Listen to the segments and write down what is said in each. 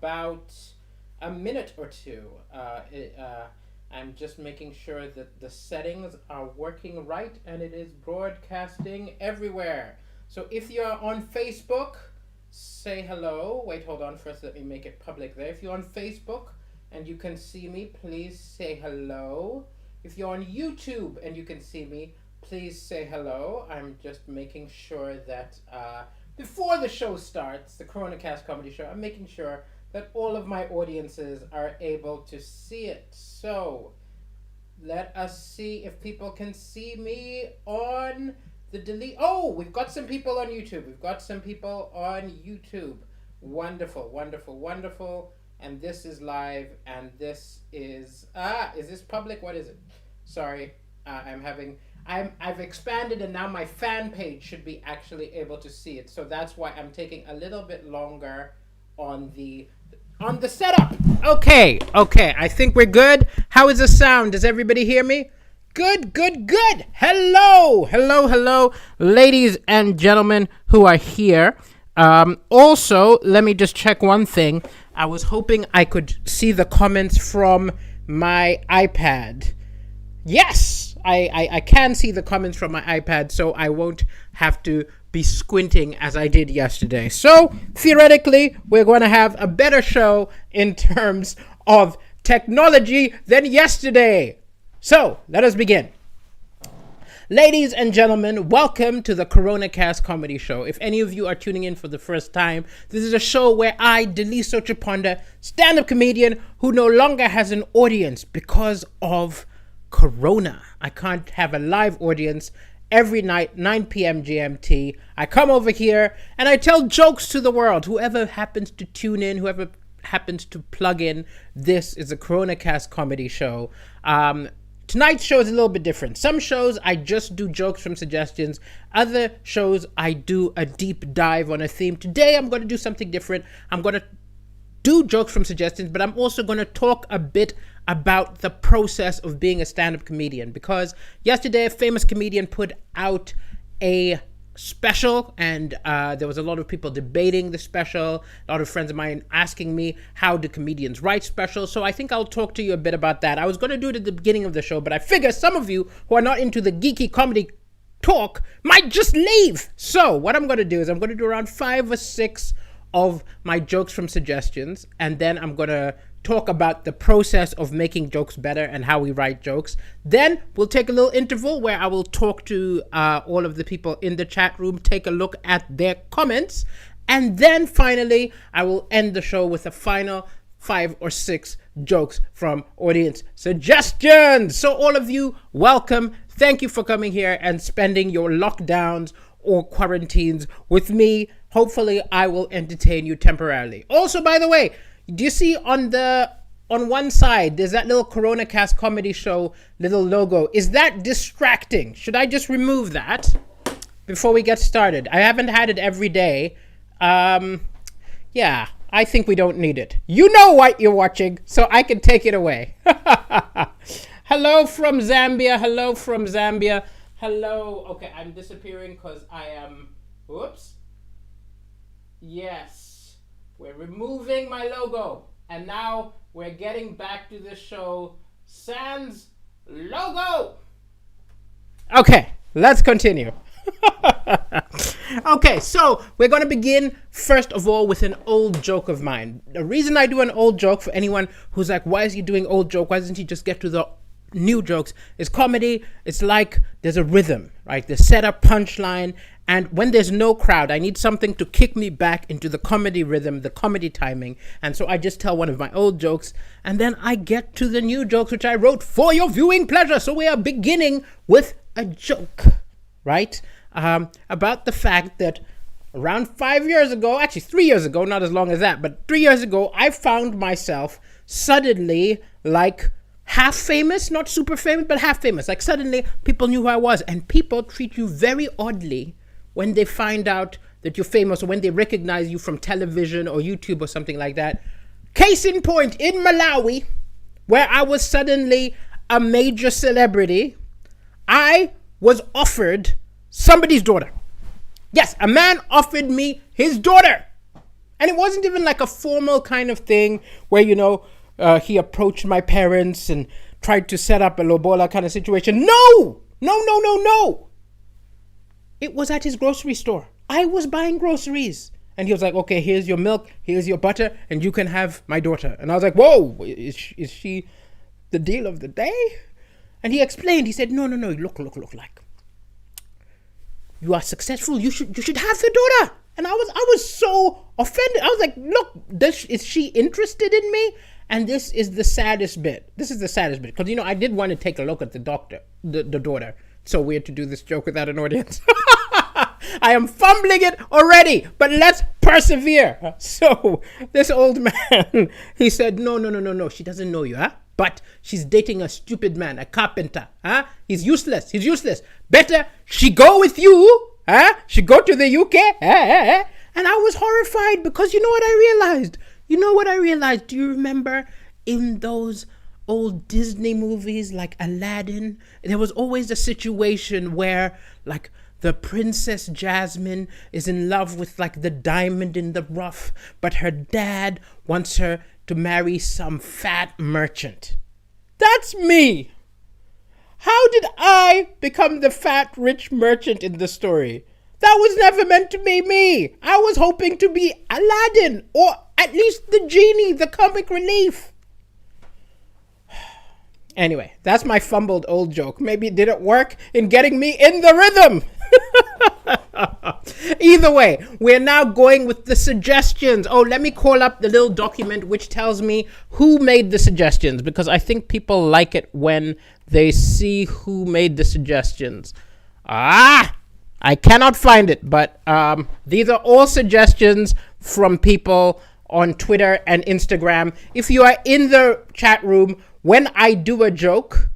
about a minute or two. I'm just making sure that the settings are working right and it is broadcasting everywhere. So if you're on Facebook, say hello. Wait, hold on. First, let me make it public there. If you're on Facebook and you can see me, please say hello. If you're on YouTube and you can see me, please say hello. I'm just making sure that before the show starts, the Coronacast comedy show, I'm making sure that all of my audiences are able to see it. So let us see if people can see me on the delete. Oh, we've got some people on YouTube. Wonderful, wonderful, wonderful. And this is live, and this is this public? What is it? Sorry, I've expanded, and now my fan page should be actually able to see it. So that's why I'm taking a little bit longer on the setup. Okay. I think we're good. How is the sound? Does everybody hear me? Good. Hello, ladies and gentlemen who are here. Also, let me just check one thing. I was hoping I could see the comments from my iPad. Yes, I can see the comments from my iPad, so I won't have to be squinting as I did yesterday. So, theoretically, we're going to have a better show in terms of technology than yesterday. So, let us begin. Ladies and gentlemen, welcome to the Coronacast comedy show. If any of you are tuning in for the first time, this is a show where I, Deliso Chaponda, stand-up comedian who no longer has an audience because of Corona. I can't have a live audience. Every night, 9 p.m. GMT, I come over here and I tell jokes to the world. Whoever happens to tune in, whoever happens to plug in, this is a Coronacast comedy show. Tonight's show is a little bit different. Some shows I just do jokes from suggestions. Other shows I do a deep dive on a theme. Today I'm going to do something different. I'm going to do jokes from suggestions, but I'm also going to talk a bit about the process of being a stand-up comedian, because yesterday a famous comedian put out a special, and there was a lot of people debating the special. A lot of friends of mine asking me, how do comedians write specials? So I think I'll talk to you a bit about that. I was going to do it at the beginning of the show, but I figure some of you who are not into the geeky comedy talk might just leave. So what I'm going to do is I'm going to do around 5 or 6 of my jokes from suggestions, and then I'm going to talk about the process of making jokes better and how we write jokes. Then we'll take a little interval where I will talk to all of the people in the chat room, take a look at their comments, and then finally I will end the show with a final 5 or 6 jokes from audience suggestions. So all of you, welcome. Thank you for coming here and spending your lockdowns or quarantines with me. Hopefully I will entertain you temporarily. Also, by the way, do you see on one side, there's that little Coronacast comedy show little logo? Is that distracting? Should I just remove that before we get started? I haven't had it every day. Yeah, I think we don't need it. You know what you're watching, so I can take it away. Hello from Zambia. Hello. Okay, I'm disappearing because I am... Whoops. Yes. We're removing my logo, and now we're getting back to the show sans logo. Okay, let's continue. Okay, so we're going to begin first of all with an old joke of mine. The reason I do an old joke, for anyone who's like, why is he doing old joke? Why doesn't he just get to the new jokes? Is comedy, it's like there's a rhythm, right? The setup, punchline, and when there's no crowd, I need something to kick me back into the comedy rhythm, the comedy timing. And so I just tell one of my old jokes, and then I get to the new jokes, which I wrote for your viewing pleasure. So we are beginning with a joke, right? About the fact that around 5 years ago, actually 3 years ago, not as long as that, but 3 years ago, I found myself suddenly like half famous, not super famous, but half famous. Like suddenly people knew who I was, and people treat you very oddly when they find out that you're famous, or when they recognize you from television or YouTube or something like that. Case in point, in Malawi, where I was suddenly a major celebrity, I was offered somebody's daughter. Yes, a man offered me his daughter. And it wasn't even like a formal kind of thing where, he approached my parents and tried to set up a lobola kind of situation. No! No. It was at his grocery store. I was buying groceries. And he was like, okay, here's your milk, here's your butter, and you can have my daughter. And I was like, whoa, is she the deal of the day? And he explained, he said, no, look, like, you are successful, you should have the daughter. And I was so offended. I was like, look, is she interested in me? And this is the saddest bit. Because, I did want to take a look at the daughter. It's so weird to do this joke without an audience. I am fumbling it already, but let's persevere. So this old man, he said, no, she doesn't know you, huh? But she's dating a stupid man, a carpenter, huh? He's useless. Better she go with you, huh? She go to the UK, And I was horrified because you know what I realized? Do you remember in those old Disney movies like Aladdin, there was always a situation where like the Princess Jasmine is in love with like the diamond in the rough, but her dad wants her to marry some fat merchant. That's me. How did I become the fat rich merchant in the story? That was never meant to be me. I was hoping to be Aladdin, or at least the genie, the comic relief. Anyway, that's my fumbled old joke. Maybe it didn't work in getting me in the rhythm. Either way, we're now going with the suggestions. Oh, let me call up the little document which tells me who made the suggestions, because I think people like it when they see who made the suggestions. I cannot find it, but these are all suggestions from people on Twitter and Instagram. If you are in the chat room, when I do a joke,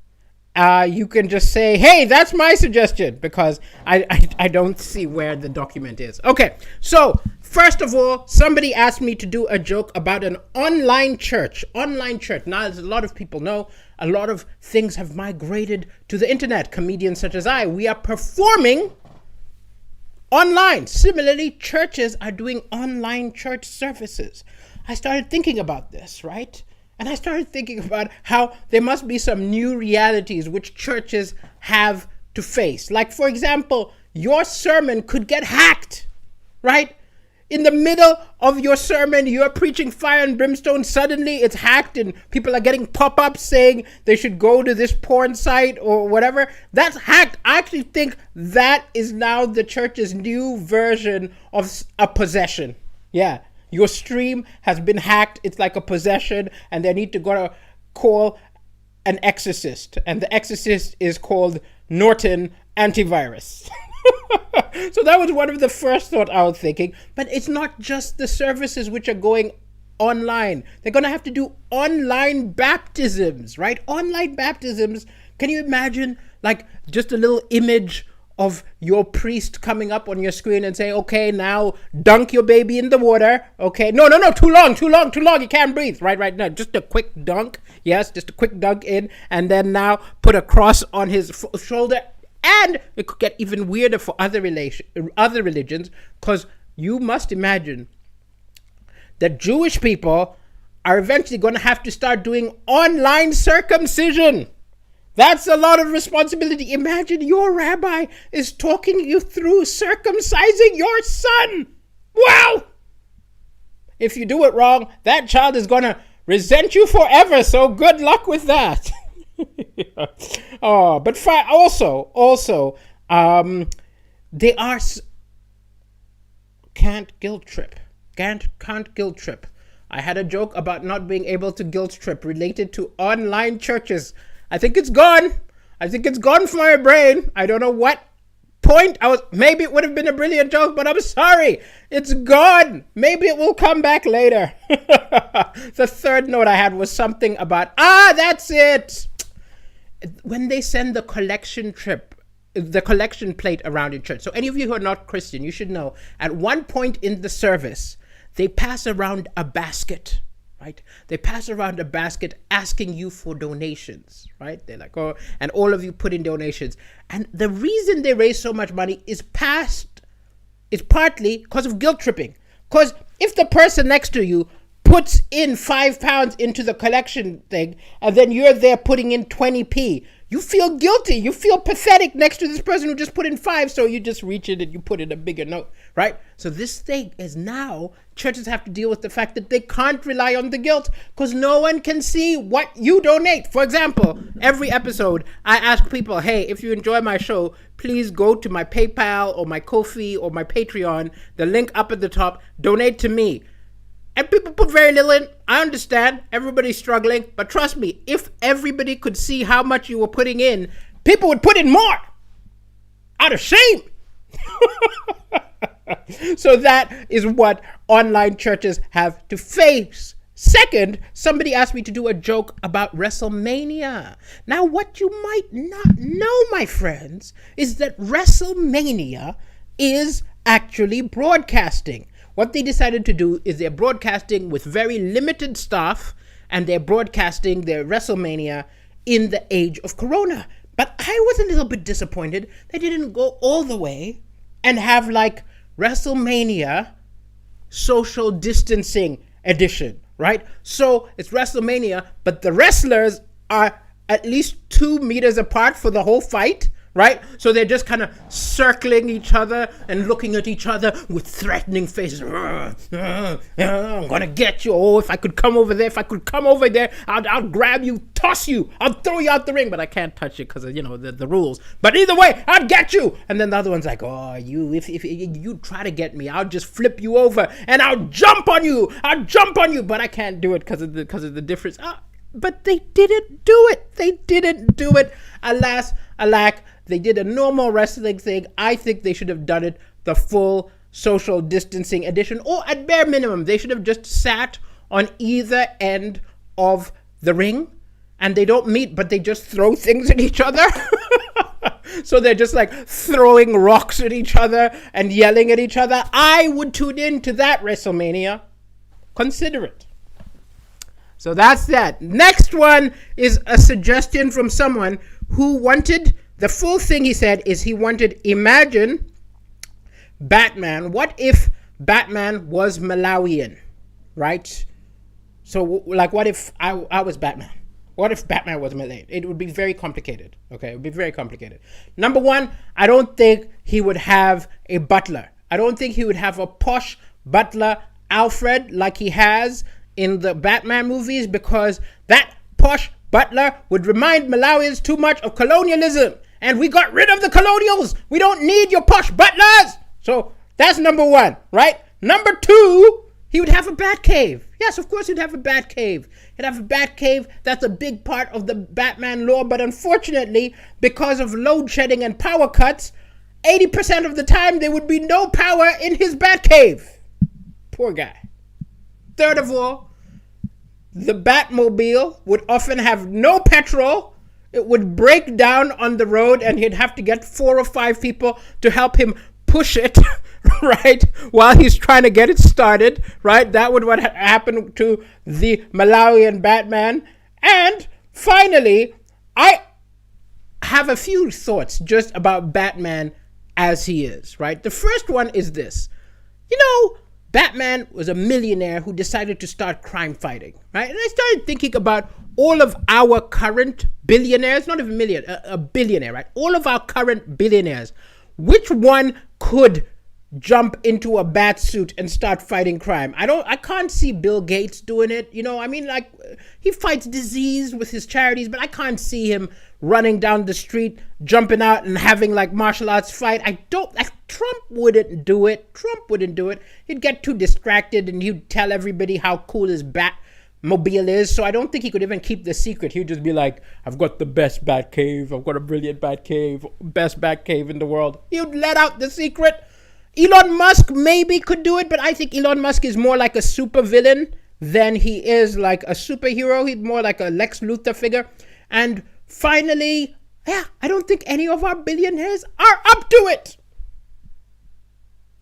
you can just say, hey, that's my suggestion, because I don't see where the document is. Okay, so first of all, somebody asked me to do a joke about an online church. Now, as a lot of people know, a lot of things have migrated to the internet. Comedians such as we are performing online. Similarly, churches are doing online church services. I started thinking about this, right? And I started thinking about how there must be some new realities which churches have to face. Like, for example, your sermon could get hacked, right? In the middle of your sermon, you're preaching fire and brimstone. Suddenly it's hacked and people are getting pop-ups saying they should go to this porn site or whatever. That's hacked. I actually think that is now the church's new version of a possession. Yeah. Your stream has been hacked. It's like a possession, and they need to go to call an exorcist. And the exorcist is called Norton Antivirus. So that was one of the first thought I was thinking. But it's not just the services which are going online. They're going to have to do online baptisms, right? Online baptisms. Can you imagine like just a little image of your priest coming up on your screen and say, okay, now dunk your baby in the water. Okay, no, too long. You can't breathe. Right, no, just a quick dunk. Yes, just a quick dunk in, and then now put a cross on his shoulder. And it could get even weirder for other religions, because you must imagine that Jewish people are eventually going to have to start doing online circumcision. That's a lot of responsibility. Imagine your rabbi is talking you through circumcising your son. Wow! If you do it wrong, that child is going to resent you forever. So good luck with that. But also, they are can't guilt trip. Can't guilt trip. I had a joke about not being able to guilt trip related to online churches. I think it's gone. From my brain. I don't know what point maybe it would have been a brilliant joke, but I'm sorry. It's gone. Maybe it will come back later. The third note I had was something about, that's it. When they send the collection plate around in church. So any of you who are not Christian, you should know, at one point in the service, they pass around a basket. Right? They pass around a basket asking you for donations, right? They're like, and all of you put in donations. And the reason they raise so much money is partly because of guilt tripping. Because if the person next to you puts in 5 pounds into the collection thing, and then you're there putting in 20p, you feel guilty. You feel pathetic next to this person who just put in 5, so you just reach in and you put in a bigger note, right? So this thing is now, churches have to deal with the fact that they can't rely on the guilt because no one can see what you donate. For example, every episode, I ask people, hey, if you enjoy my show, please go to my PayPal or my Ko-fi or my Patreon, the link up at the top, donate to me. And people put very little in. I understand. Everybody's struggling. But trust me, if everybody could see how much you were putting in, people would put in more. Out of shame. So that is what online churches have to face. Second, somebody asked me to do a joke about WrestleMania. Now, what you might not know, my friends, is that WrestleMania is actually broadcasting. What they decided to do is they're broadcasting with very limited staff, and they're broadcasting their WrestleMania in the age of Corona. But I was a little bit disappointed they didn't go all the way and have like WrestleMania social distancing edition, right? So it's WrestleMania, but the wrestlers are at least 2 meters apart for the whole fight, right? So they're just kind of circling each other and looking at each other with threatening faces. I'm gonna get you. Oh, if I could come over there, I'll grab you, toss you, I'll throw you out the ring, but I can't touch you because of, the rules. But either way, I'll get you. And then the other one's like, oh, if you try to get me, I'll just flip you over and I'll jump on you. But I can't do it because of the difference. But they didn't do it. Alas, alack. They did a normal wrestling thing. I think they should have done it the full social distancing edition, or at bare minimum, they should have just sat on either end of the ring, and they don't meet, but they just throw things at each other. So they're just like throwing rocks at each other and yelling at each other. I would tune in to that WrestleMania. Consider it. So that's that. Next one is a suggestion from someone who wanted, the full thing he said is he wanted, imagine Batman. What if Batman was Malawian, right? So like, what if I was Batman? What if Batman was Malawian? It would be very complicated, okay? It would be very complicated. Number one, I don't think he would have a butler. I don't think he would have a posh butler, Alfred, like he has in the Batman movies, because that posh butler would remind Malawians too much of colonialism. And we got rid of the colonials. We don't need your posh butlers. So that's number one, right? Number two, he would have a bat cave. Yes, of course he'd have a bat cave. He'd have a bat cave. That's a big part of the Batman lore. But unfortunately, because of load shedding and power cuts, 80% of the time there would be no power in his bat cave. Poor guy. Third of all, the Batmobile would often have no petrol. It would break down on the road and he'd have to get 4 or 5 people to help him push it, right, while he's trying to get it started, right? That would what happened to the Malawian Batman. And finally, I have a few thoughts just about Batman as he is, right? The first one is this. Batman was a millionaire who decided to start crime fighting, right? And I started thinking about all of our current billionaires, not even a billionaire, right? All of our current billionaires. Which one could jump into a bat suit and start fighting crime? I can't see Bill Gates doing it. He fights disease with his charities, but I can't see him running down the street, jumping out and having like martial arts fight. Trump wouldn't do it. He'd get too distracted and he'd tell everybody how cool his Batmobile is. So I don't think he could even keep the secret. He'd just be like, I've got the best bat cave. I've got a brilliant bat cave. Best bat cave in the world. He'd let out the secret. Elon Musk maybe could do it, but I think Elon Musk is more like a super villain than he is like a superhero. He's more like a Lex Luthor figure. And finally, I don't think any of our billionaires are up to it.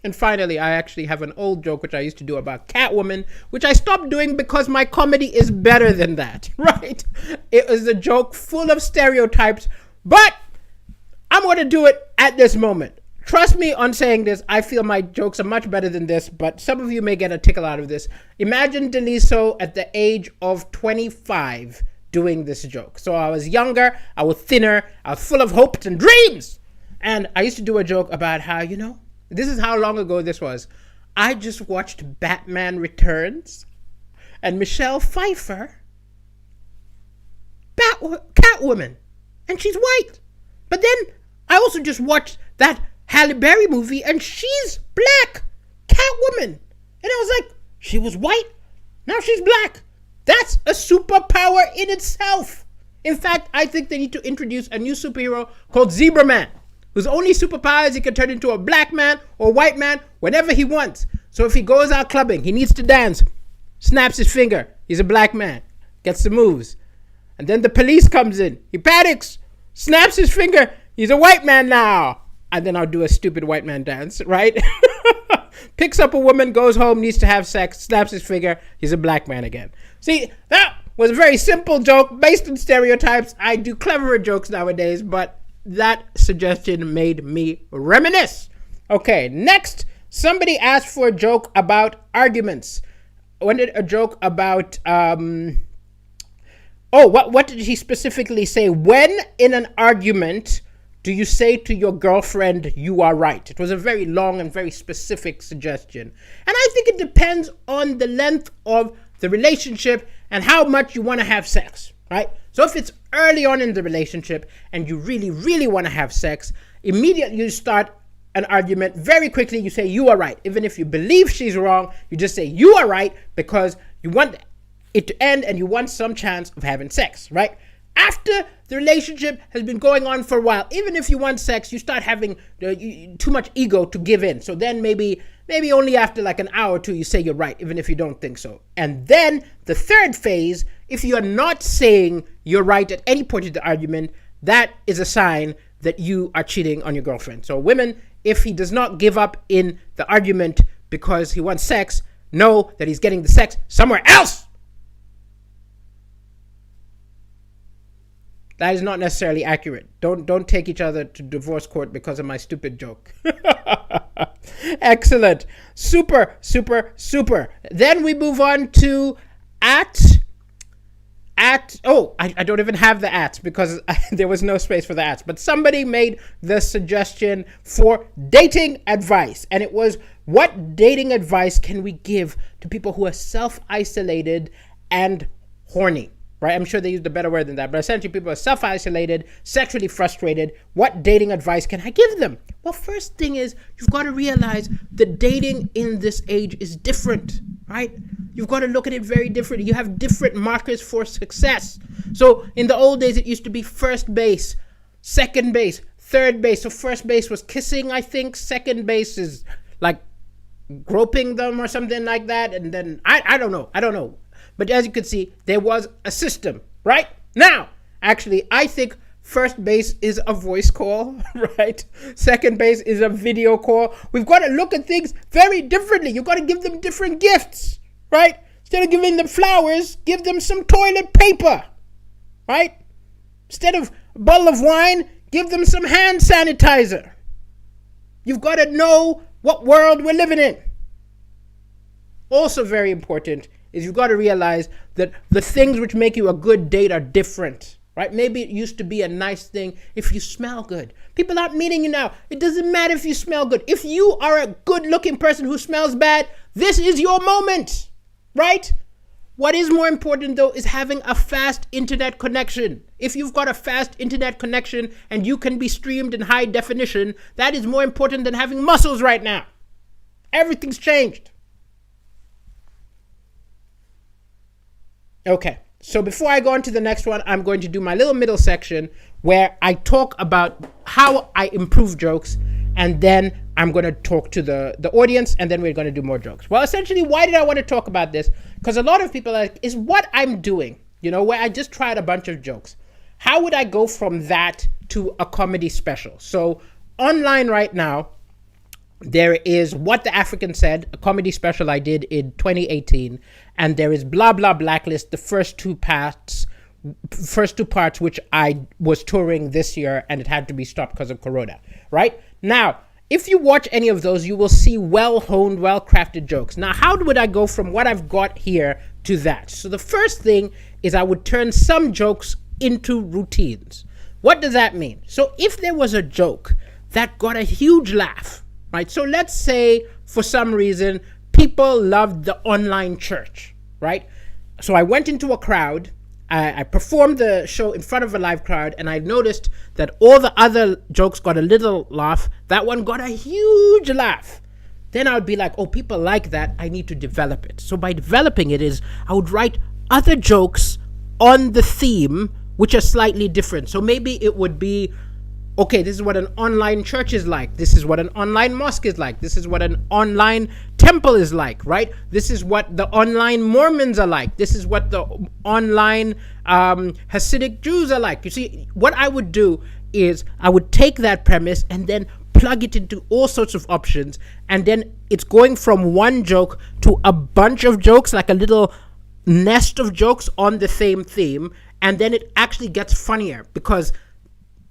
And finally, I actually have an old joke which I used to do about Catwoman, which I stopped doing because my comedy is better than that, right? It was a joke full of stereotypes, but I'm going to do it at this moment. trust me on saying this. I feel my jokes are much better than this, but some of you may get a tickle out of this. Imagine Deliso at the age of 25 doing this joke. So I was younger, I was thinner, I was full of hopes and dreams. And I used to do a joke about how, this is how long ago this was. I just watched Batman Returns, and Michelle Pfeiffer, Catwoman, and she's white. But then I also just watched that Halle Berry movie, and she's black, Catwoman. And I was like, she was white, now she's black. That's a superpower in itself. In fact, I think they need to introduce a new superhero called Zebra Man, whose only superpower is he can turn into a black man or white man whenever he wants. So if he goes out clubbing, he needs to dance, snaps his finger, he's a black man, gets the moves. And then the police comes in, he panics, snaps his finger, he's a white man now. And then I'll do a stupid white man dance, right? Picks up a woman, goes home, needs to have sex, snaps his finger, he's a black man again. See, that was a very simple joke based on stereotypes. I do cleverer jokes nowadays, but that suggestion made me reminisce. Okay, next, somebody asked for a joke about arguments. Wanted a joke about, what did he specifically say? When in an argument do you say to your girlfriend, you are right? It was a very long and very specific suggestion. And I think it depends on the length of the relationship and how much you want to have sex, right? So if it's early on in the relationship and you really, really want to have sex, immediately you start an argument. Very quickly you say, you are right. Even if you believe she's wrong, you just say, you are right, because you want it to end and you want some chance of having sex, right? After the relationship has been going on for a while, even if you want sex, you start having too much ego to give in. So then maybe only after like an hour or two, you say you're right, even if you don't think so. And then the third phase, if you are not saying you're right at any point in the argument, that is a sign that you are cheating on your girlfriend. So women, if he does not give up in the argument because he wants sex, know that he's getting the sex somewhere else. That is not necessarily accurate. Don't take each other to divorce court because of my stupid joke. Excellent. Super, super, super. Then we move on to I don't even have the at because there was no space for the at. But somebody made the suggestion for dating advice. And it was, what dating advice can we give to people who are self-isolated and horny? Right? I'm sure they used a better word than that, but essentially people are self-isolated, sexually frustrated. What dating advice can I give them? Well, first thing is, you've got to realize that dating in this age is different, right? You've got to look at it very differently. You have different markers for success. So in the old days, it used to be first base, second base, third base. So first base was kissing, I think. Second base is like groping them or something like that. And then, I don't know. But as you can see, there was a system, right? Now, actually, I think first base is a voice call, right? Second base is a video call. We've got to look at things very differently. You've got to give them different gifts, right? Instead of giving them flowers, give them some toilet paper, right? Instead of a bottle of wine, give them some hand sanitizer. You've got to know what world we're living in. Also very important is you've got to realize that the things which make you a good date are different, right? Maybe it used to be a nice thing if you smell good. People aren't meeting you now. It doesn't matter if you smell good. If you are a good-looking person who smells bad, this is your moment, right? What is more important, though, is having a fast internet connection. If you've got a fast internet connection and you can be streamed in high definition, that is more important than having muscles right now. Everything's changed. Okay, so before I go on to the next one, I'm going to do my little middle section where I talk about how I improve jokes, and then I'm going to talk to the audience, and then we're going to do more jokes. Well, essentially, why did I want to talk about this? Because a lot of people are like, is what I'm doing, where I just tried a bunch of jokes. How would I go from that to a comedy special? So online right now, there is What the African Said, a comedy special I did in 2018, and there is Blah Blah Blacklist, the first two parts, which I was touring this year, and it had to be stopped because of Corona, right? Now, if you watch any of those, you will see well-honed, well-crafted jokes. Now, how would I go from what I've got here to that? So the first thing is I would turn some jokes into routines. What does that mean? So if there was a joke that got a huge laugh, right? So let's say for some reason, people loved the online church, right? So I went into a crowd, I performed the show in front of a live crowd, and I noticed that all the other jokes got a little laugh. That one got a huge laugh. Then I would be like, oh, people like that. I need to develop it. So by developing it is I would write other jokes on the theme, which are slightly different. So maybe it would be, okay, this is what an online church is like. This is what an online mosque is like. This is what an online temple is like, right? This is what the online Mormons are like. This is what the online Hasidic Jews are like. You see, what I would do is I would take that premise and then plug it into all sorts of options. And then it's going from one joke to a bunch of jokes, like a little nest of jokes on the same theme. And then it actually gets funnier because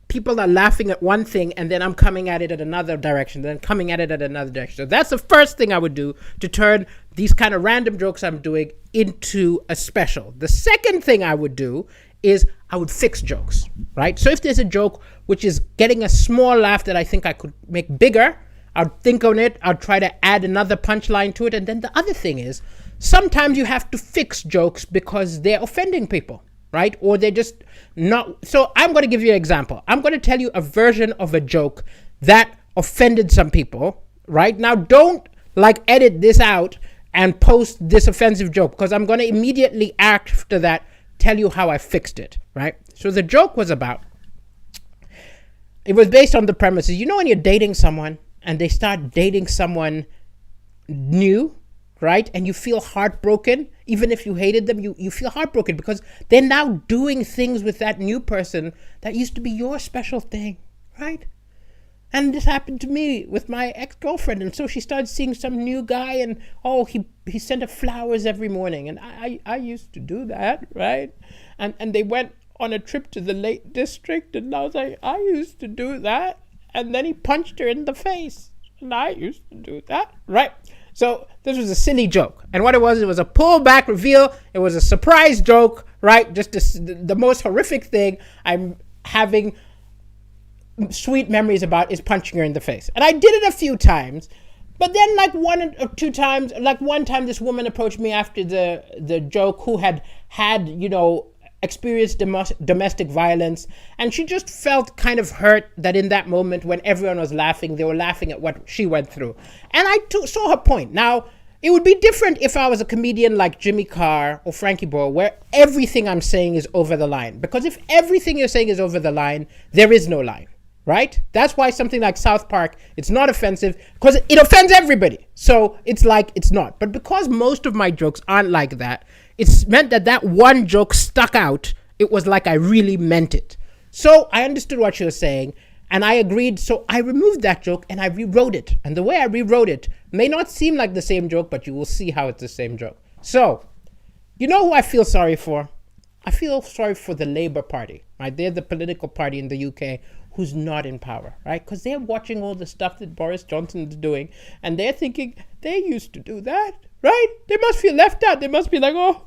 people are laughing at one thing and then I'm coming at it at another direction, then coming at it at another direction. So that's the first thing I would do to turn these kind of random jokes I'm doing into a special. The second thing I would do is I would fix jokes, right? So if there's a joke which is getting a small laugh that I think I could make bigger, I'll think on it, I'll try to add another punchline to it. And then the other thing is sometimes you have to fix jokes because they're offending people, right? Or they're just not. So I'm going to give you an example. I'm going to tell you a version of a joke that offended some people, right? Now, don't edit this out and post this offensive joke because I'm going to immediately after that tell you how I fixed it, right? So the joke was it was based on the premises. You know when you're dating someone and they start dating someone new, right? And you feel heartbroken, even if you hated them, you feel heartbroken because they're now doing things with that new person that used to be your special thing, right? And this happened to me with my ex-girlfriend. And so she started seeing some new guy and, he sent her flowers every morning. And I used to do that, right? And they went on a trip to the Lake District and I was like, I used to do that. And then he punched her in the face. And I used to do that, right? So this was a silly joke. And what it was a pullback reveal. It was a surprise joke, right? Just the most horrific thing I'm having sweet memories about is punching her in the face. And I did it a few times. But then one or two times, one time this woman approached me after the joke who had experienced domestic violence. And she just felt kind of hurt that in that moment when everyone was laughing, they were laughing at what she went through. And I saw her point. Now, it would be different if I was a comedian like Jimmy Carr or Frankie Boyle, where everything I'm saying is over the line. Because if everything you're saying is over the line, there is no line, right? That's why something like South Park, it's not offensive because it offends everybody. So it's not. But because most of my jokes aren't like that, it's meant that one joke stuck out. It was like I really meant it. So I understood what she was saying and I agreed. So I removed that joke and I rewrote it. And the way I rewrote it may not seem like the same joke, but you will see how it's the same joke. So, you know who I feel sorry for? I feel sorry for the Labour Party, right? They're the political party in the UK who's not in power, right? Because they're watching all the stuff that Boris Johnson is doing and they're thinking they used to do that, right? They must feel left out. They must be like, oh,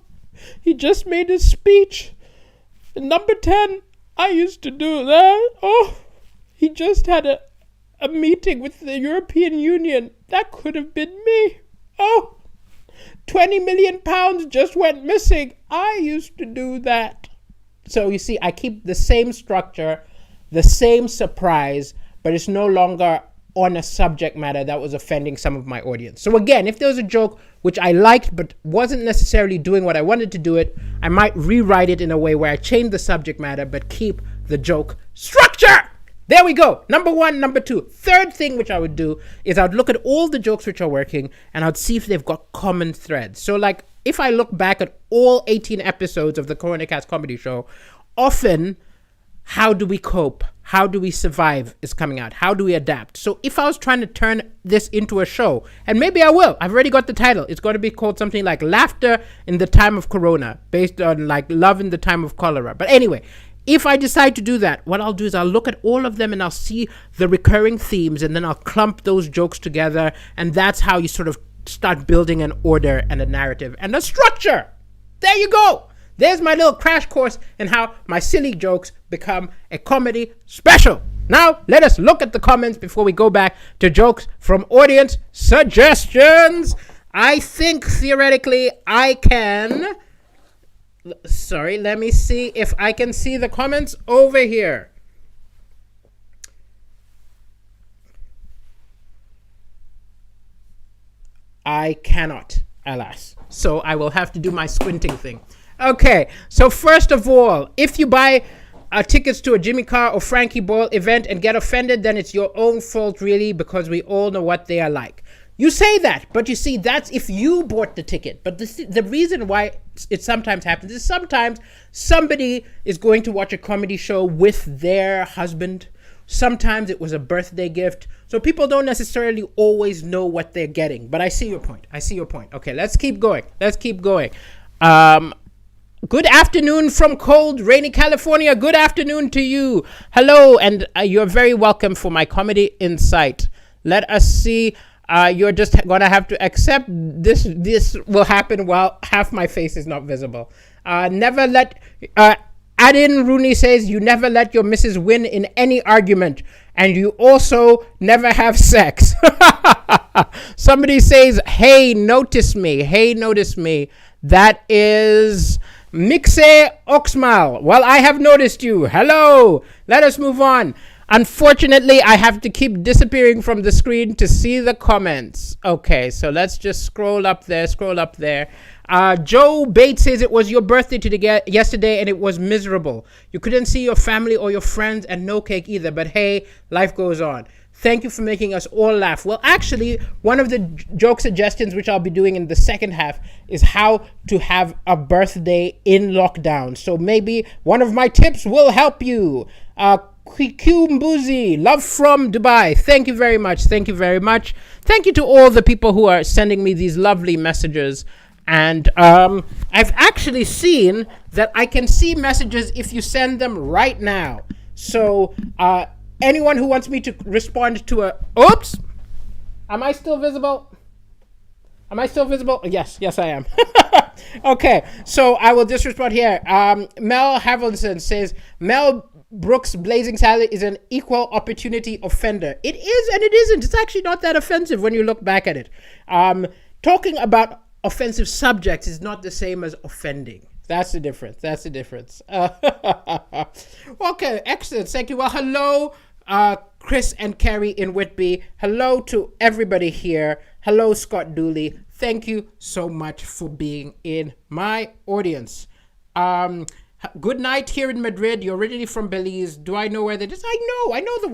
he just made his speech. And number 10, I used to do that. Oh, he just had a meeting with the European Union. That could have been me. Oh, 20 million pounds just went missing. I used to do that. So you see, I keep the same structure, the same surprise, but it's no longer on a subject matter that was offending some of my audience. So again, if there was a joke which I liked but wasn't necessarily doing what I wanted to do it, I might rewrite it in a way where I change the subject matter but keep the joke structure. There we go. Number 1, number 2. Third thing which I would do is I would look at all the jokes which are working and I'd see if they've got common threads. So if I look back at all 18 episodes of the Coronacast comedy show, often how do we cope? How do we survive is coming out. How do we adapt? So if I was trying to turn this into a show, and maybe I will, I've already got the title. It's going to be called something like Laughter in the Time of Corona, based on love in the time of cholera. But anyway, if I decide to do that, what I'll do is I'll look at all of them and I'll see the recurring themes, and then I'll clump those jokes together, and that's how you sort of start building an order and a narrative and a structure. There you go. There's my little crash course in how my silly jokes become a comedy special. Now, let us look at the comments before we go back to jokes from audience suggestions. I think theoretically I can... Sorry, let me see if I can see the comments over here. I cannot, alas. So I will have to do my squinting thing. Okay, so first of all, if you buy tickets to a Jimmy Carr or Frankie Boyle event and get offended, then it's your own fault, really, because we all know what they are like. You say that, but you see, that's if you bought the ticket. But the reason why it sometimes happens is sometimes somebody is going to watch a comedy show with their husband. Sometimes it was a birthday gift. So people don't necessarily always know what they're getting. But I see your point. Okay, let's keep going. Good afternoon from cold, rainy California. Good afternoon to you. Hello, and you're very welcome for my comedy insight. Let us see. You're just going to have to accept this. This will happen while half my face is not visible. Never let... Adin Rooney says, you never let your missus win in any argument. And you also never have sex. Somebody says, hey, notice me. That is... Mixe Oxmal. Well, I have noticed you. Hello. Let us move on. Unfortunately, I have to keep disappearing from the screen to see the comments. Okay, so let's just scroll up there. Joe Bates says it was your birthday yesterday and it was miserable. You couldn't see your family or your friends and no cake either. But hey, life goes on. Thank you for making us all laugh. Well, actually, one of the joke suggestions, which I'll be doing in the second half, is how to have a birthday in lockdown. So maybe one of my tips will help you. Kikumbuzi, love from Dubai. Thank you very much. Thank you to all the people who are sending me these lovely messages. And I've actually seen that I can see messages if you send them right now. So anyone who wants me to respond to oops, am I still visible? Yes, I am. Okay, so I will just respond here. Mel Havilson says, Mel Brooks' Blazing Salad is an equal opportunity offender. It is and it isn't. It's actually not that offensive when you look back at it. Talking about offensive subjects is not the same as offending. That's the difference. Okay, excellent. Thank you. Well, hello, Chris and Carrie in Whitby. Hello to everybody here. Hello, Scott Dooley. Thank you so much for being in my audience. Good night here in Madrid. You're originally from Belize. Do I know where that is? I know the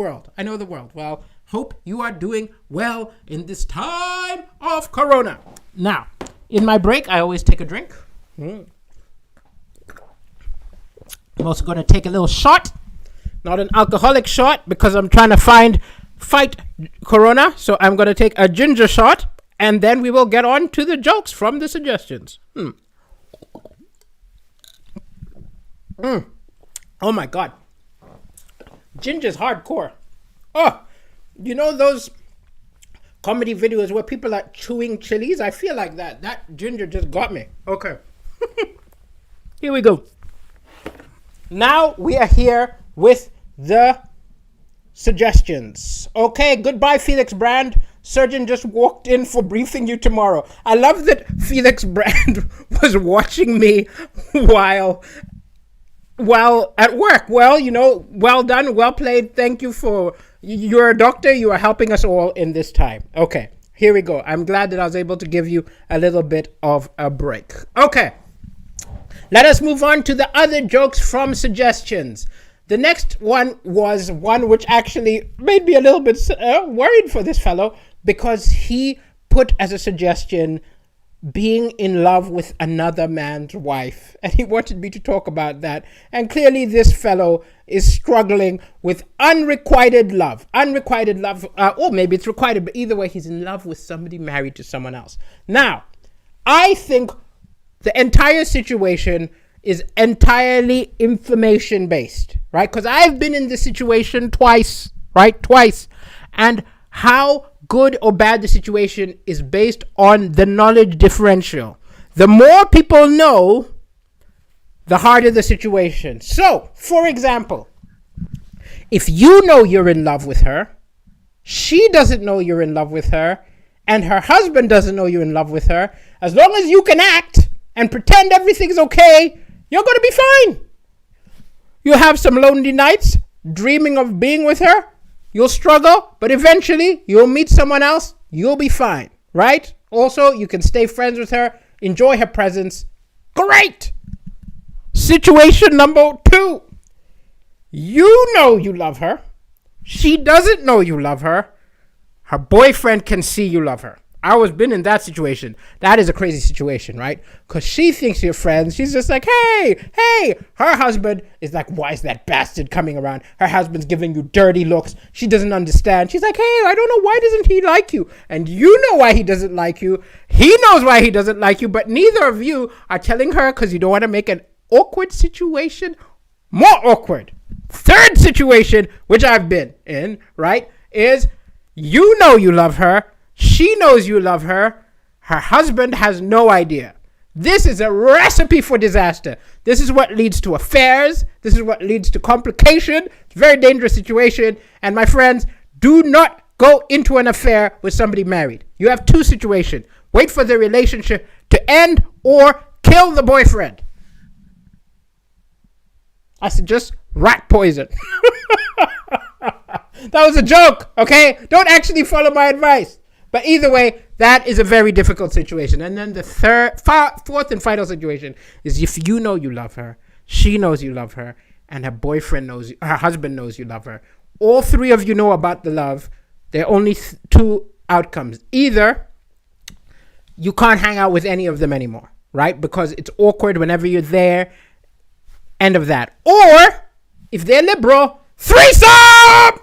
world. Well, hope you are doing well in this time of Corona. Now, in my break, I always take a drink. I'm also going to take a little shot. Not an alcoholic shot because I'm trying to fight Corona. So I'm going to take a ginger shot and then we will get on to the jokes from the suggestions. Oh my God. Ginger's hardcore. Oh, you know those comedy videos where people are chewing chilies? I feel like that. That ginger just got me. Okay. Here we go. Now we are here with the suggestions. Okay, goodbye, Felix Brand. Surgeon just walked in for briefing you tomorrow. I love that Felix Brand was watching me while at work. Well, well done, well played. Thank you you're a doctor. You are helping us all in this time. Okay, here we go. I'm glad that I was able to give you a little bit of a break. Okay, let us move on to the other jokes from suggestions. The next one was one which actually made me a little bit worried for this fellow because he put as a suggestion being in love with another man's wife, and he wanted me to talk about that. And clearly this fellow is struggling with unrequited love, or maybe it's requited, but either way, he's in love with somebody married to someone else. Now, I think the entire situation is entirely information based, right? Because I've been in this situation twice, right? Twice. And how good or bad the situation is based on the knowledge differential. The more people know, the harder the situation. So, for example, if you know you're in love with her, she doesn't know you're in love with her, and her husband doesn't know you're in love with her, as long as you can act and pretend everything's okay, you're going to be fine. You'll have some lonely nights dreaming of being with her. You'll struggle, but eventually you'll meet someone else. You'll be fine, right? Also, you can stay friends with her, enjoy her presence. Great! Situation number 2. You know you love her. She doesn't know you love her. Her boyfriend can see you love her. I was been in that situation. That is a crazy situation, right? Because she thinks you're friends. She's just like, hey. Her husband is like, why is that bastard coming around? Her husband's giving you dirty looks. She doesn't understand. She's like, hey, I don't know, why doesn't he like you? And you know why he doesn't like you. He knows why he doesn't like you, but neither of you are telling her because you don't want to make an awkward situation more awkward. Third situation, which I've been in, right, is you know you love her. She knows you love her. Her husband has no idea. This is a recipe for disaster. This is what leads to affairs. This is what leads to complication. It's a very dangerous situation. And my friends, do not go into an affair with somebody married. You have 2 situations. Wait for the relationship to end or kill the boyfriend. I suggest rat poison. That was a joke, okay? Don't actually follow my advice. But either way, that is a very difficult situation. And then the fourth and final situation is if you know you love her, she knows you love her, and her boyfriend knows you, her husband knows you love her. All 3 of you know about the love. There are only 2 outcomes. Either you can't hang out with any of them anymore, right? Because it's awkward whenever you're there. End of that. Or if they're liberal, threesome!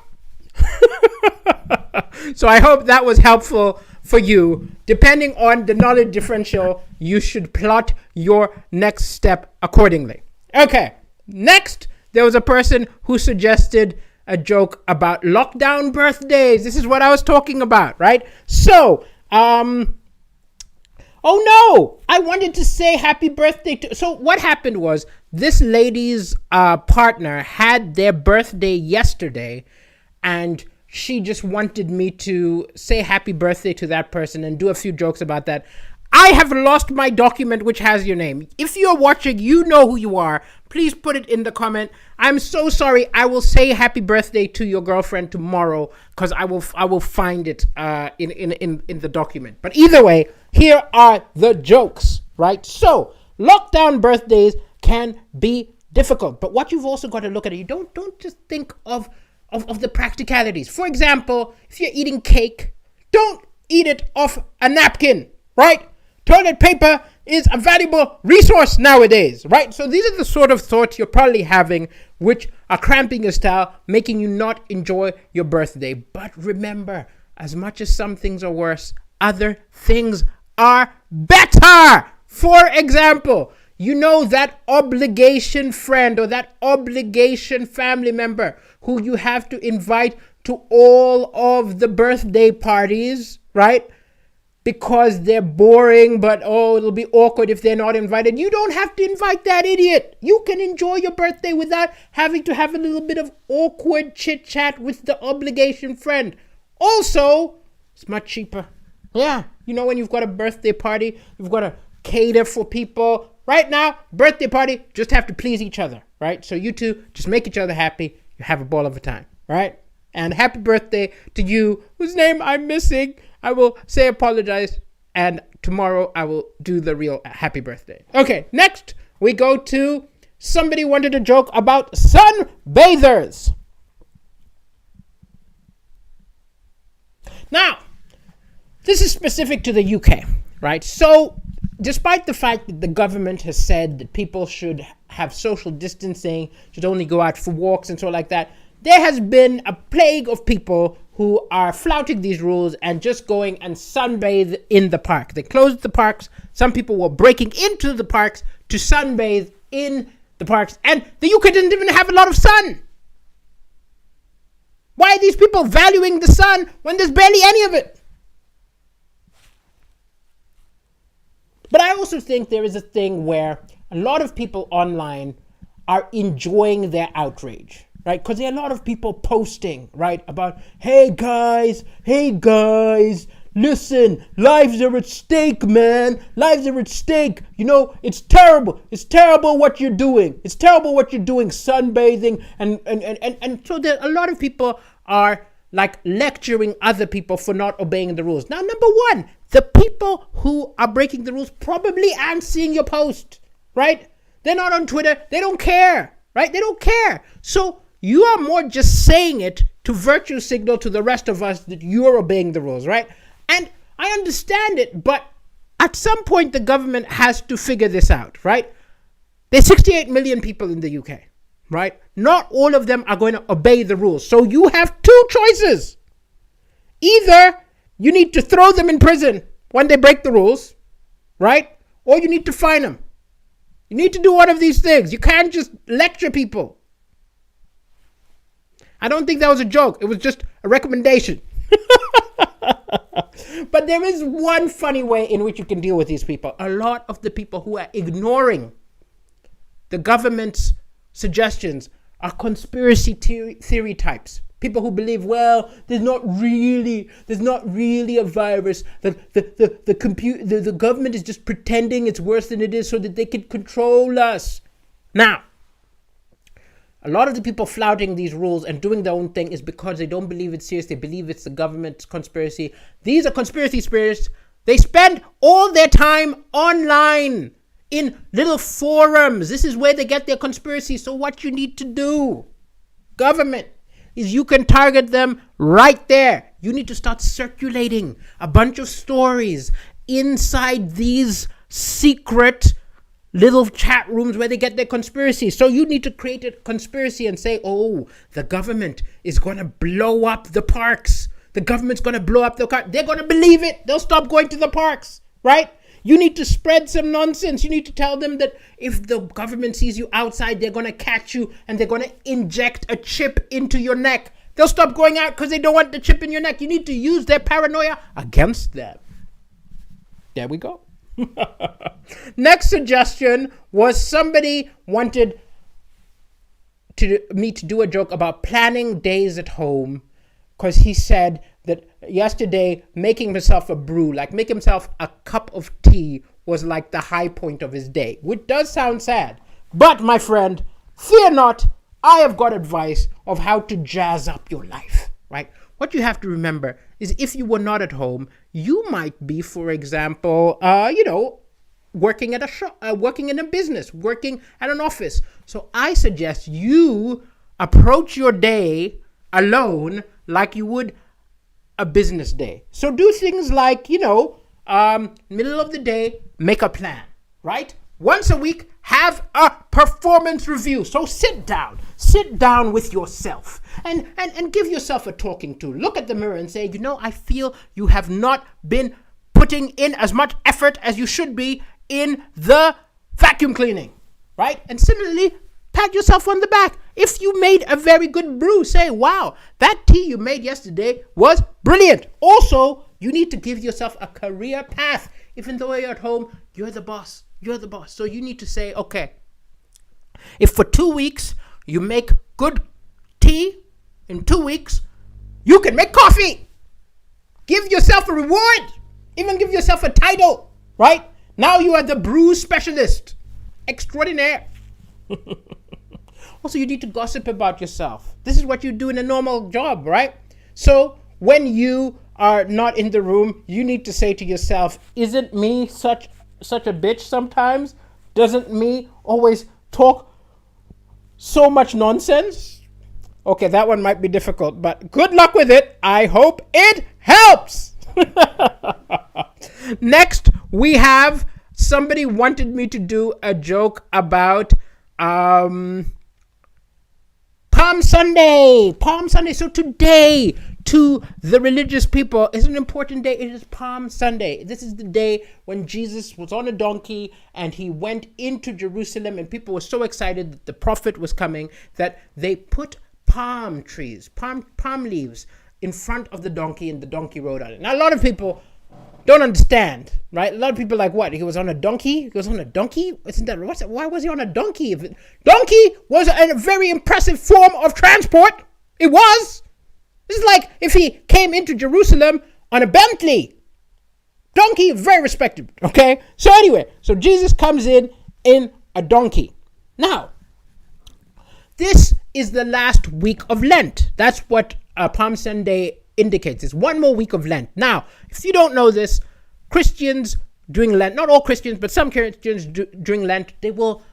So I hope that was helpful for you. Depending on the knowledge differential, you should plot your next step accordingly. Okay, next, there was a person who suggested a joke about lockdown birthdays. This is what I was talking about, right? So, oh no, I wanted to say happy birthday to... So what happened was this lady's partner had their birthday yesterday, and she just wanted me to say happy birthday to that person and do a few jokes about that. I have lost my document which has your name. If you're watching, you know who you are. Please put it in the comment. I'm so sorry. I will say happy birthday to your girlfriend tomorrow because I will find it in the document. But either way, here are the jokes, right? So lockdown birthdays can be difficult, but what you've also got to look at it, you don't just think of the practicalities. For example, if you're eating cake, don't eat it off a napkin, right? Toilet paper is a valuable resource nowadays, right? So these are the sort of thoughts you're probably having which are cramping your style, making you not enjoy your birthday. But remember, as much as some things are worse, other things are better. For example, you know that obligation friend or that obligation family member who you have to invite to all of the birthday parties, right? Because they're boring, but it'll be awkward if they're not invited. You don't have to invite that idiot. You can enjoy your birthday without having to have a little bit of awkward chit chat with the obligation friend. Also, it's much cheaper. Yeah, you know when you've got a birthday party, you've got to cater for people. Right now, birthday party, just have to please each other, right? So you two just make each other happy. You have a ball of a time, right? And happy birthday to you, whose name I'm missing. I will say apologize, and tomorrow I will do the real happy birthday. Okay, next we go to somebody wanted a joke about sunbathers. Now, this is specific to the UK, right? So, despite the fact that the government has said that people should have social distancing, should only go out for walks and so like that, there has been a plague of people who are flouting these rules and just going and sunbathe in the park. They closed the parks. Some people were breaking into the parks to sunbathe in the parks. And the UK doesn't even have a lot of sun. Why are these people valuing the sun when there's barely any of it? But I also think there is a thing where a lot of people online are enjoying their outrage, right? Because there are a lot of people posting, right, about, hey guys, listen, lives are at stake, man. Lives are at stake. You know, it's terrible. It's terrible what you're doing. It's terrible what you're doing, sunbathing. And so there a lot of people are like lecturing other people for not obeying the rules. Now, number one, the people who are breaking the rules probably aren't seeing your post, right? They're not on Twitter. They don't care, right? They don't care. So you are more just saying it to virtue signal to the rest of us that you're obeying the rules, right? And I understand it, but at some point the government has to figure this out, right? There's 68 million people in the UK, right? Not all of them are going to obey the rules. So you have two choices. Either you need to throw them in prison when they break the rules, right? Or you need to fine them. You need to do one of these things. You can't just lecture people. I don't think that was a joke. It was just a recommendation. But there is one funny way in which you can deal with these people. A lot of the people who are ignoring the government's suggestions are conspiracy theory types. People who believe, well, there's not really a virus. The government is just pretending it's worse than it is so that they can control us. Now, a lot of the people flouting these rules and doing their own thing is because they don't believe it's serious. They believe it's the government's conspiracy. These are conspiracy theorists. They spend all their time online in little forums. This is where they get their conspiracy. So what you need to do, government, is you can target them right there. You need to start circulating a bunch of stories inside these secret little chat rooms where they get their conspiracy. So you need to create a conspiracy and say, oh, the government is going to blow up the parks. The government's going to blow up the parks. They're going to believe it. They'll stop going to the parks, right? You need to spread some nonsense. You need to tell them that if the government sees you outside, they're going to catch you and they're going to inject a chip into your neck. They'll stop going out because they don't want the chip in your neck. You need to use their paranoia against them. There we go. Next suggestion was somebody wanted me to do a joke about planning days at home, because he said that yesterday making himself a brew, like make himself a cup of tea, was like the high point of his day, which does sound sad. But my friend, fear not, I have got advice of how to jazz up your life, right? What you have to remember is if you were not at home, you might be, for example, working at a shop, working in a business, working at an office. So I suggest you approach your day alone like you would a business day. So do things like, middle of the day, make a plan, right? Once a week, have a performance review. So sit down with yourself and give yourself a talking to. Look at the mirror and say, I feel you have not been putting in as much effort as you should be in the vacuum cleaning, right? And similarly, pat yourself on the back. If you made a very good brew, say, wow, that tea you made yesterday was brilliant. Also, you need to give yourself a career path. Even though you're at home, you're the boss. You're the boss. So you need to say, okay, if for 2 weeks you make good tea, in 2 weeks, you can make coffee. Give yourself a reward. Even give yourself a title, right? Now you are the brew specialist extraordinaire. Also, you need to gossip about yourself. This is what you do in a normal job, right? So when you are not in the room, you need to say to yourself, isn't me such a bitch sometimes? Doesn't me always talk so much nonsense? Okay, that one might be difficult, but good luck with it. I hope it helps. Next, we have somebody wanted me to do a joke about Palm Sunday. So today to the religious people, it's an important day. It is Palm Sunday. This is the day when Jesus was on a donkey and he went into Jerusalem, and people were so excited that the prophet was coming that they put palm trees, palm leaves in front of the donkey, and the donkey rode on it. Now, a lot of people don't understand, right? A lot of people are like, what? He was on a donkey? He was on a donkey? Why was he on a donkey? Donkey was a very impressive form of transport. It was. This is like if he came into Jerusalem on a Bentley. Donkey, very respected, okay? So anyway, so Jesus comes in a donkey. Now, this is the last week of Lent. That's what Palm Sunday indicates. It's one more week of Lent. Now, if you don't know this, Christians during Lent, not all Christians, but some Christians during Lent, they will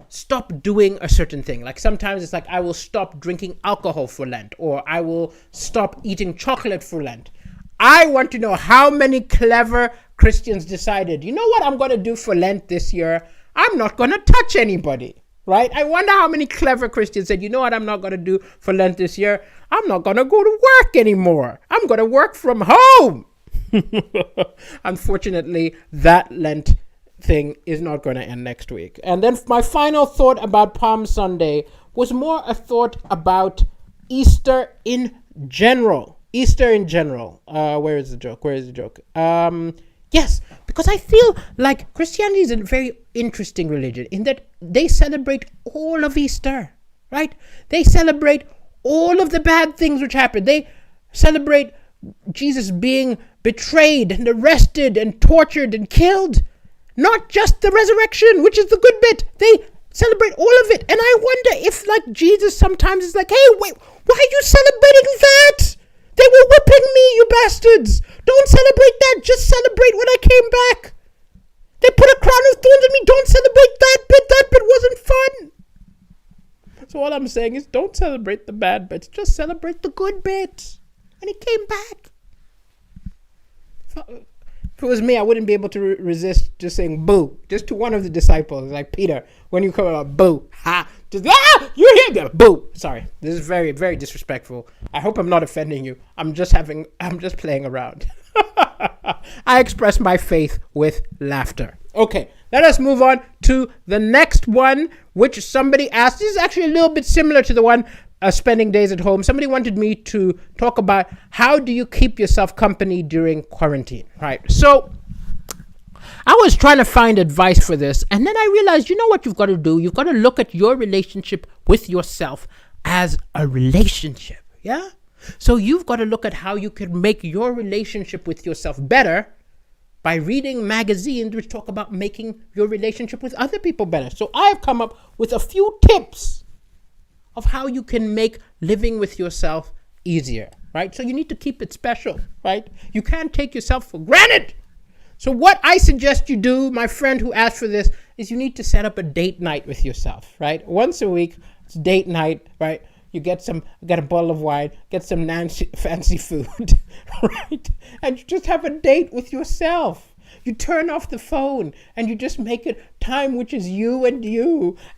stop doing a certain thing. Like sometimes it's like, I will stop drinking alcohol for Lent, or I will stop eating chocolate for Lent. I want to know how many clever Christians decided, you know what I'm going to do for Lent this year? I'm not going to touch anybody, right? I wonder how many clever Christians said, you know what I'm not going to do for Lent this year? I'm not going to go to work anymore. I'm going to work from home. Unfortunately, that Lent thing is not going to end next week. And then my final thought about Palm Sunday was more a thought about Easter in general. Where is the joke? Yes, because I feel like Christianity is a very interesting religion in that they celebrate all of Easter, right? They celebrate all of the bad things which happened. They celebrate Jesus being betrayed and arrested and tortured and killed. Not just the resurrection, which is the good bit. They celebrate all of it. And I wonder if, like, Jesus sometimes is like, hey, wait, why are you celebrating that? They were whipping me, you bastards. Don't celebrate that. Just celebrate when I came back. They put a crown of thorns on me. Don't celebrate that bit. That bit wasn't fun. So all I'm saying is don't celebrate the bad bits. Just celebrate the good bits. And he came back. If it was me, I wouldn't be able to resist just saying boo. Just to one of the disciples, like Peter, when you come out, boo. Ha. Just, you're here, there. Boo. Sorry. This is very, very disrespectful. I hope I'm not offending you. I'm just playing around. I express my faith with laughter. Okay, let us move on to the next one, which somebody asked. This is actually a little bit similar to the one spending days at home. Somebody wanted me to talk about how do you keep yourself company during quarantine, right? So I was trying to find advice for this, and then I realized, you know what you've got to do? You've got to look at your relationship with yourself as a relationship, yeah? So you've got to look at how you can make your relationship with yourself better by reading magazines which talk about making your relationship with other people better. So I've come up with a few tips of how you can make living with yourself easier, right? So you need to keep it special, right? You can't take yourself for granted. So what I suggest you do, my friend who asked for this, is you need to set up a date night with yourself, right? Once a week, it's date night, right? You get a bottle of wine, get some fancy food, right? And you just have a date with yourself. You turn off the phone and you just make it time which is you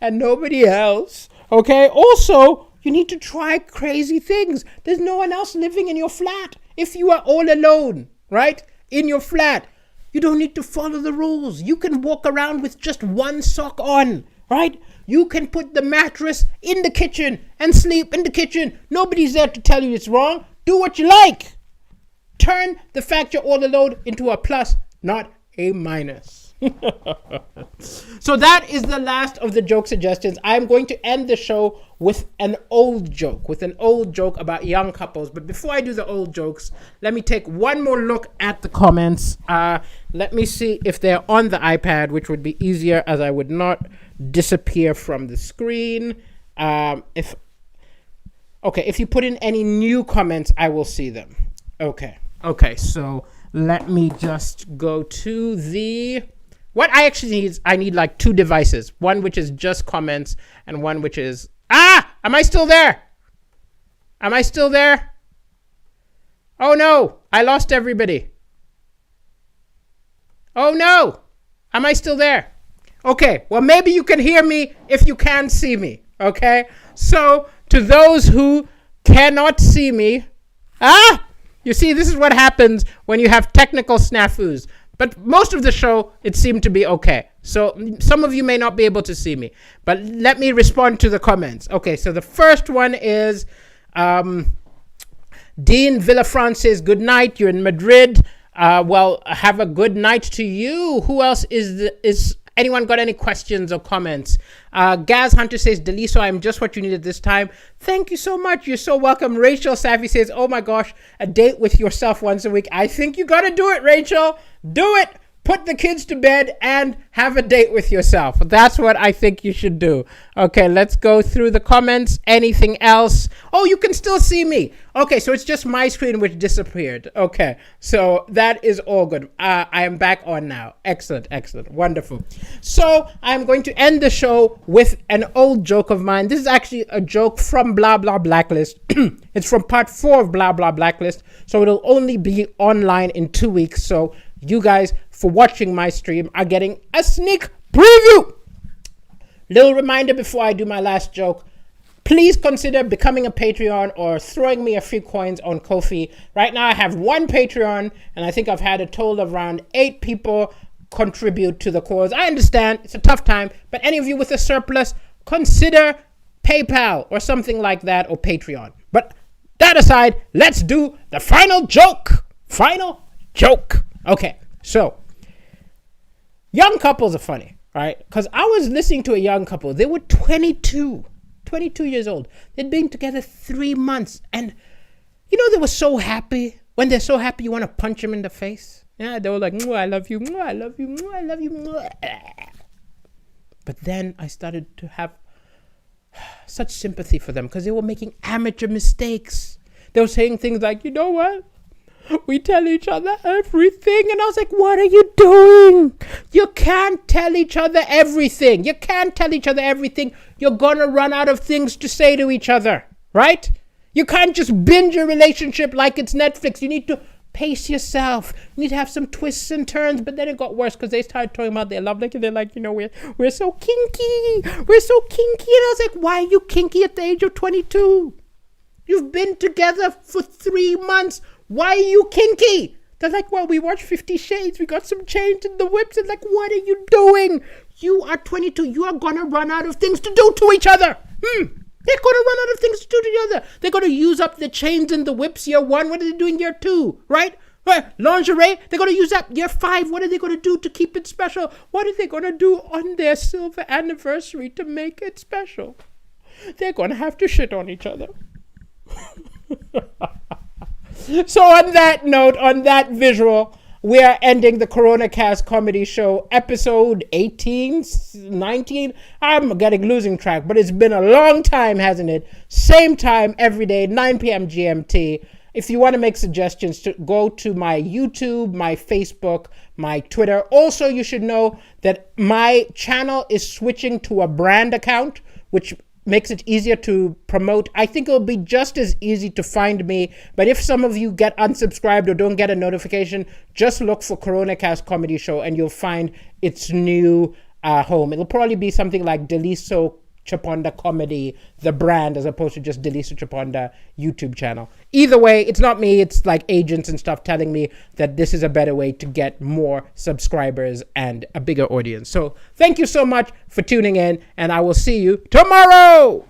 and nobody else, okay? Also, you need to try crazy things. There's no one else living in your flat. If you are all alone, right, in your flat, you don't need to follow the rules. You can walk around with just one sock on, right? You can put the mattress in the kitchen and sleep in the kitchen. Nobody's there to tell you it's wrong. Do what you like. Turn the fact you're all alone into a plus, not a minus. So that is the last of the joke suggestions. I'm going to end the show with an old joke about young couples. But before I do the old jokes, let me take one more look at the comments. Let me see if they're on the iPad, which would be easier as I would not disappear from the screen. If you put in any new comments, I will see them. Okay, so let me just go to the... What I actually need is I need like two devices. One which is just comments and one which is... Am I still there? Oh no, I lost everybody. Oh no, am I still there? Okay, well maybe you can hear me if you can see me, okay? So to those who cannot see me, You see, this is what happens when you have technical snafus. But most of the show, it seemed to be okay. So some of you may not be able to see me. But let me respond to the comments. Okay, so the first one is Dean Villafran says, good night. You're in Madrid. Well, have a good night to you. Who else is anyone got any questions or comments? Gaz Hunter says, Deliso, I'm just what you needed this time. Thank you so much. You're so welcome. Rachel Savvy says, oh my gosh, a date with yourself once a week. I think you got to do it, Rachel. Do it. Put the kids to bed and have a date with yourself. That's what I think you should do. Okay, let's go through the comments. Anything else? Oh, you can still see me. Okay, so it's just my screen which disappeared. Okay, so that is all good. I am back on now. Excellent, excellent, wonderful. So I'm going to end the show with an old joke of mine. This is actually a joke from Blah Blah Blacklist. It's from part 4 of Blah Blah Blacklist. So it'll only be online in 2 weeks. So you guys, for watching my stream, are getting a sneak preview. Little reminder before I do my last joke. Please consider becoming a Patreon or throwing me a few coins on Ko-fi. Right now I have 1 Patreon, and I think I've had a total of around 8 people contribute to the cause. I understand it's a tough time, but any of you with a surplus, consider PayPal or something like that, or Patreon. But that aside, let's do the final joke. Final joke. Okay, so young couples are funny, right? Because I was listening to a young couple. They were 22 years old. They'd been together 3 months. And, you know, they were so happy. When they're so happy, you want to punch them in the face. Yeah, they were like, I love you, I love you, I love you. But then I started to have such sympathy for them because they were making amateur mistakes. They were saying things like, you know what? We tell each other everything. And I was like, what are you doing? You can't tell each other everything. You can't tell each other everything. You're going to run out of things to say to each other, right? You can't just binge a relationship like it's Netflix. You need to pace yourself. You need to have some twists and turns. But then it got worse because they started talking about their love life. And they're like, you know, we're so kinky. We're so kinky. And I was like, why are you kinky at the age of 22? You've been together for 3 months. Why are you kinky? They're like, well, we watched 50 Shades. We got some change in the whips. And like, what are you doing? You are 22. You are going to run out of things to do to each other. They're going to run out of things to do to each other. They're going to use up the chains and the whips year 1. What are they doing year 2, right? Lingerie, they're going to use up year 5. What are they going to do to keep it special? What are they going to do on their silver anniversary to make it special? They're going to have to shit on each other. So on that note, on that visual, we are ending the Coronacast comedy show, episode 18, 19. I'm losing track, but it's been a long time, hasn't it? Same time every day, 9 p.m. GMT. If you want to make suggestions, to go to my YouTube, my Facebook, my Twitter. Also, you should know that my channel is switching to a brand account, which makes it easier to promote. I think it'll be just as easy to find me, but if some of you get unsubscribed or don't get a notification, just look for Coronacast Comedy Show and you'll find its new home. It'll probably be something like Deliso Chaponda Comedy, the brand, as opposed to just Deliso Chaponda YouTube channel. Either way, it's not me, it's like agents and stuff telling me that this is a better way to get more subscribers and a bigger audience. So thank you so much for tuning in, and I will see you tomorrow.